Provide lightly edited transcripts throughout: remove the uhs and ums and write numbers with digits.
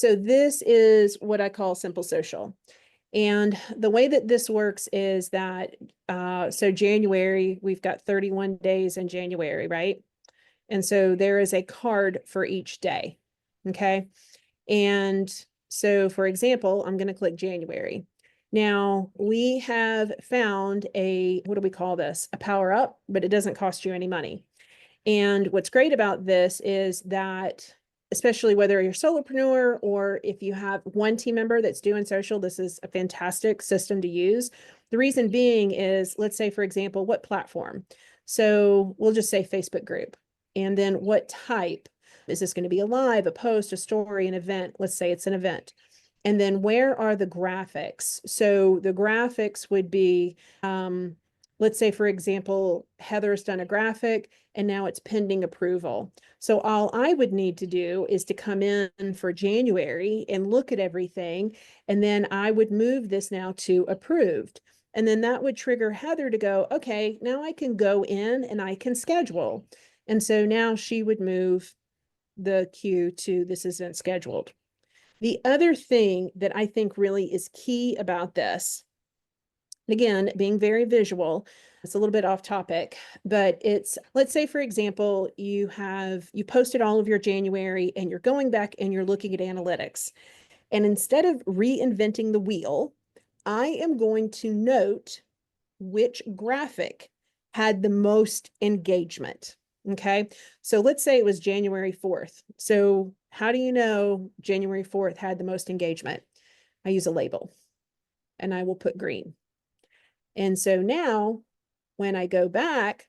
So this is what I call simple social. And the way that this works is that, so January, we've got 31 days in January, right? And so there is a card for each day. Okay. And so, for example, I'm going to click January. Now we have found a, what do we call this? A power up, but it doesn't cost you any money. And what's great about this is that, especially whether you're a solopreneur or if you have one team member that's doing social, this is a fantastic system to use. The reason being is, let's say, for example, what platform? So we'll just say Facebook group. And then what type? Is this going to be a live, a post, a story, an event? Let's say it's an event. And then where are the graphics? So the graphics would be, let's say, for example, Heather's done a graphic and now it's pending approval. So all I would need to do is to come in for January and look at everything. And then I would move this now to approved. And then that would trigger Heather to go, okay, now I can go in and I can schedule. And so now she would move the queue to this isn't scheduled. The other thing that I think really is key about this, again, being very visual, it's a little bit off topic, but it's, let's say, for example, you posted all of your January and you're going back and you're looking at analytics. And instead of reinventing the wheel, I am going to note which graphic had the most engagement. Okay. So let's say it was January 4th. So how do you know January 4th had the most engagement? I use a label and I will put green. And so now when I go back,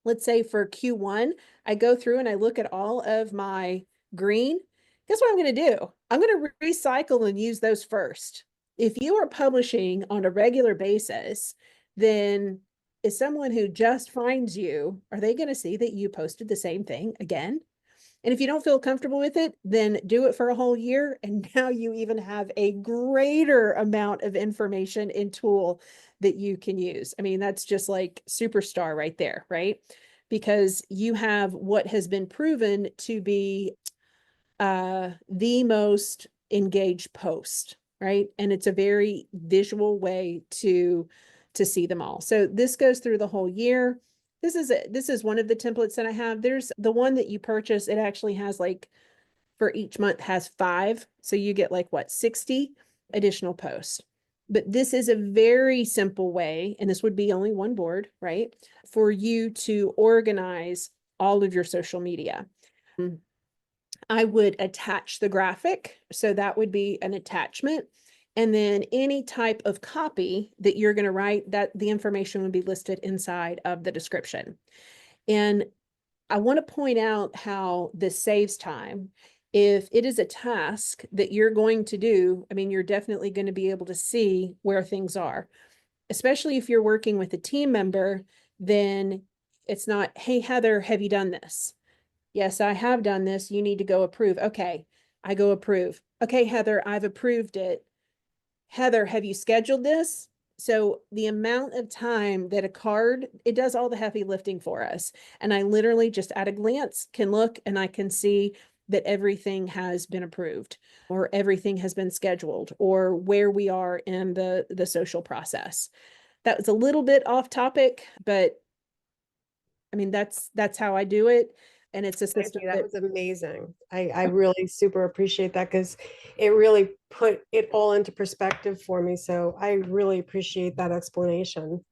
let's say for Q1, I go through and I look at all of my green. Guess what I'm going to do? I'm going to recycle and use those first. If you are publishing on a regular basis, then is someone who just finds you, are they going to see that you posted the same thing again? And if you don't feel comfortable with it, then do it for a whole year. And now you even have a greater amount of information and tool that you can use. I mean, that's just like superstar right there, right? Because you have what has been proven to be the most engaged post, right? And it's a very visual way to see them all. So this goes through the whole year. This is one of the templates that I have. There's the one that you purchase. It actually has like for each month has 5. So you get like what, 60 additional posts. But this is a very simple way, and this would be only one board, right? For you to organize all of your social media. I would attach the graphic. So that would be an attachment. And then any type of copy that you're going to write, that the information would be listed inside of the description. And I want to point out how this saves time. If it is a task that you're going to do, I mean, you're definitely going to be able to see where things are, especially if you're working with a team member, then it's not, hey, Heather, have you done this? Yes, I have done this. You need to go approve. Okay, I go approve. Okay, Heather, I've approved it. Heather, have you scheduled this? So the amount of time that a card, it does all the heavy lifting for us. And I literally just at a glance can look and I can see that everything has been approved or everything has been scheduled or where we are in the social process. That was a little bit off topic, but I mean, that's how I do it. And it's a Thank system you. That that, was amazing. I really super appreciate that because it really put it all into perspective for me. So I really appreciate that explanation.